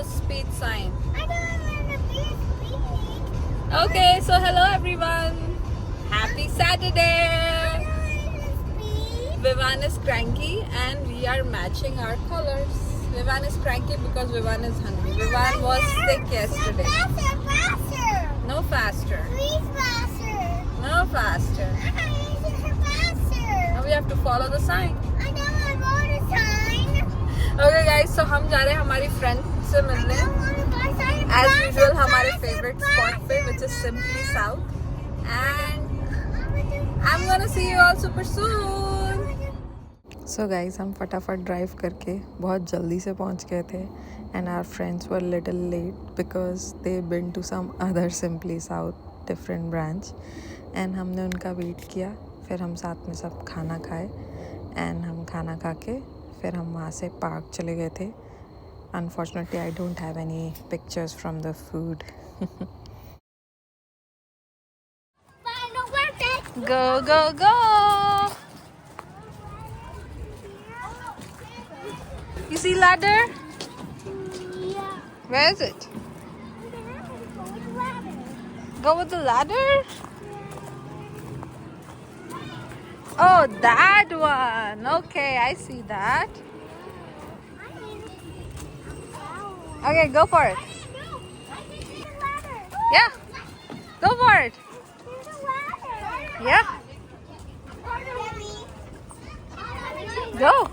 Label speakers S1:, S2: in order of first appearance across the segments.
S1: the speed sign.
S2: I don't want to be speed.
S1: Okay, so hello everyone. Happy Saturday.
S2: I don't want to speed.
S1: Vivan is cranky and we are matching our colors. Vivan is cranky because Vivan is hungry. Vivan was sick yesterday.
S2: Faster, faster.
S1: No faster.
S2: Please faster.
S1: No faster.
S2: Faster.
S1: Now we have to follow the sign.
S2: I don't want to sign.
S1: Okay guys, so हम जा रहे हैं हमारी friend से मिलने.
S2: I don't want to buy sign.
S1: As usual हमारे favorite spot पे, which is Simply South. And I'm gonna see you all super soon. So guys, हम फटाफट ड्राइव करके बहुत जल्दी से पहुंच गए थे. And our friends were little late because they been to some other Simply South different branch. And हमने उनका वेट किया. फिर हम साथ में सब खाना खाए. And हम खाना खा के फिर हम वहाँ से पार्क चले गए थे. Unfortunately, I don't have any pictures from the food.
S2: Final birthday.
S1: Go, go, go! You see ladder?
S2: Yeah.
S1: Where is it? Go with the ladder? Oh, that one. Okay, I see that. Okay, go for it. Yeah, go for it. Yeah, go.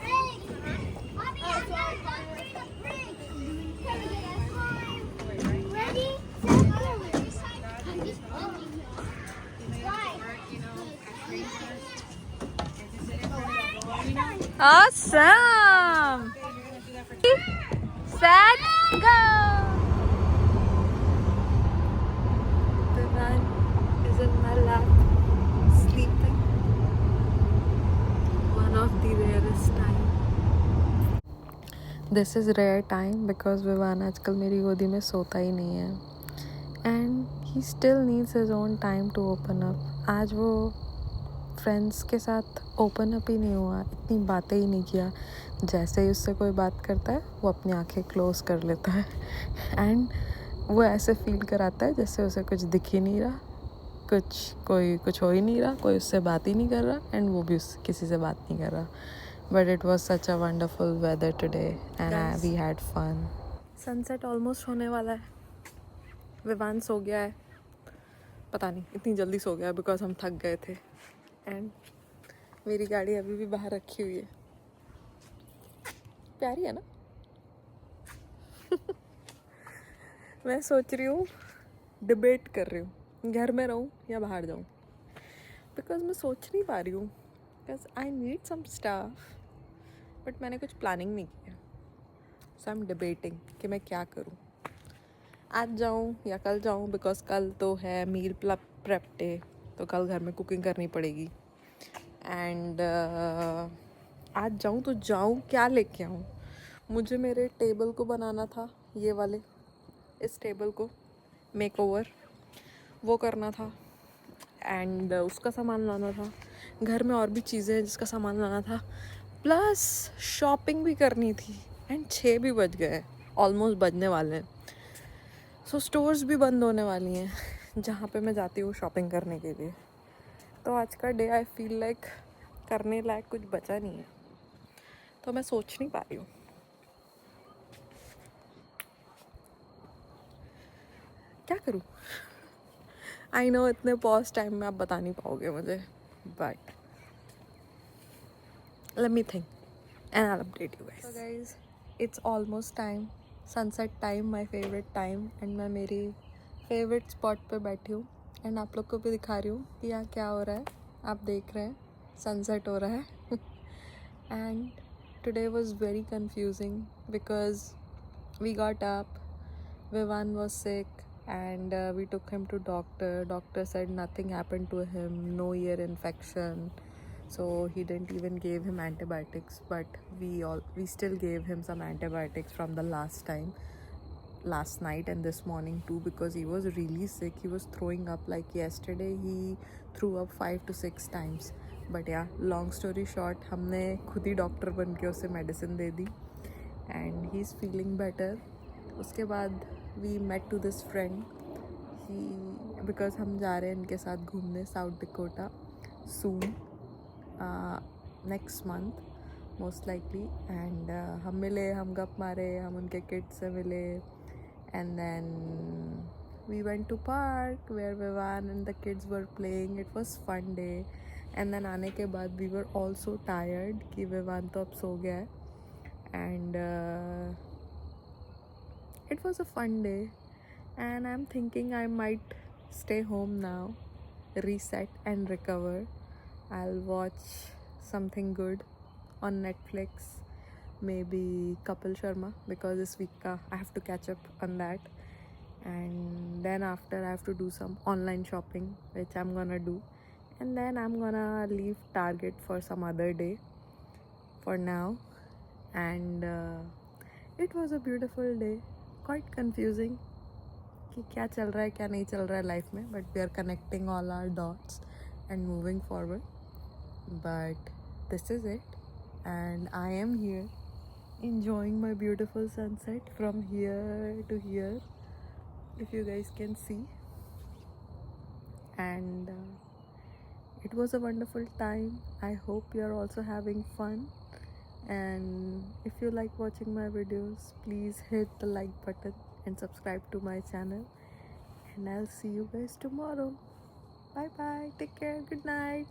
S1: Awesome. Set, go. The man is in my lap, sleeping. One of the rarest time. This is rare time because Vivan आजकल मेरी गोदी में सोता ही नहीं है. And he still needs his own time to open up. आज वो friends के साथ ओपन अप ही नहीं हुआ, इतनी बातें ही नहीं किया. जैसे ही उससे कोई बात करता है वो अपनी आंखें क्लोज कर लेता है. एंड वो ऐसे फील कराता है जैसे उसे कुछ दिख ही नहीं रहा, कुछ हो ही नहीं रहा, कोई उससे बात ही नहीं कर रहा. एंड वो भी उससे किसी से बात नहीं कर रहा. But it was such a wonderful weather today and we had fun. Sunset almost होने वाला है. विवान सो गया है, पता नहीं इतनी जल्दी सो गया बिकॉज हम थक गए थे. एंड मेरी गाड़ी अभी भी बाहर रखी हुई है. प्यारी है ना. मैं सोच रही हूँ, डिबेट कर रही हूँ घर में रहूँ या बाहर जाऊँ. बिकॉज मैं सोच नहीं पा रही हूँ. Because I need some stuff but मैंने कुछ प्लानिंग नहीं किया. सो आई एम डिबेटिंग कि मैं क्या करूँ. आज जाऊँ या कल जाऊँ. बिकॉज कल तो है मील प्रेप डे, तो कल घर में कुकिंग करनी पड़ेगी. एंड आज जाऊँ तो जाऊँ क्या लेके आऊँ. मुझे मेरे टेबल को बनाना था, ये वाले इस टेबल को मेक ओवर वो करना था. एंड उसका सामान लाना था. घर में और भी चीज़ें हैं जिसका सामान लाना था. प्लस शॉपिंग भी करनी थी. एंड 6 भी बज गए, ऑलमोस्ट बजने वाले हैं. सो स्टोर्स भी बंद होने वाली हैं जहाँ पे मैं जाती हूँ शॉपिंग करने के लिए. तो आज का डे आई फील लाइक करने लायक कुछ बचा नहीं है. तो मैं सोच नहीं पा रही हूँ क्या करूँ. आई नो इतने पॉज टाइम में आप बता नहीं पाओगे मुझे, but let me think and I update you guys. So guys, it's almost time. Sunset time, my favourite time. And मैं मेरी फेवरेट स्पॉट पे बैठी हूँ. एंड आप लोग को भी दिखा रही हूँ कि यहाँ क्या हो रहा है. आप देख रहे हैं सनसेट हो रहा है. And today was very confusing because we got up, Vivan was sick and we took him to doctor. Doctor said nothing happened to him, no ear infection, so he didn't even give him antibiotics. But we still gave him some antibiotics from the last night and this morning too, because he was really sick. He was throwing up like yesterday. He threw up 5 to 6 times. But yeah, long story short, हमने खुद ही doctor बन के उसे medicine दे दी and he's feeling better. उसके बाद we met to this friend ही, बिकॉज हम जा रहे हैं इनके साथ घूमने South Dakota soon, next month most likely. And हम मिले, हम गप मारे, हम उनके किड्स से मिले. And then we went to park where Vivan and the kids were playing. It was fun day. And then आने के बाद we were all so tired कि विवान तो अब सो गया है. And it was a fun day. And I'm thinking I might stay home now, reset and recover. I'll watch something good on Netflix, maybe Kapil Sharma, because this week I have to catch up on that. And then after I have to do some online shopping, which I'm gonna do. And then I'm gonna leave Target for some other day for now. And it was a beautiful day. Quite confusing कि क्या चल रहा है क्या नहीं चल रहा है लाइफ में, but we are connecting all our dots and moving forward. But this is it, and I am here enjoying my beautiful sunset from here to here, if you guys can see. And it was a wonderful time. I hope you are also having fun. And if you like watching my videos, please hit the like button and subscribe to my channel. And I'll see you guys tomorrow. Bye bye, take care, good night.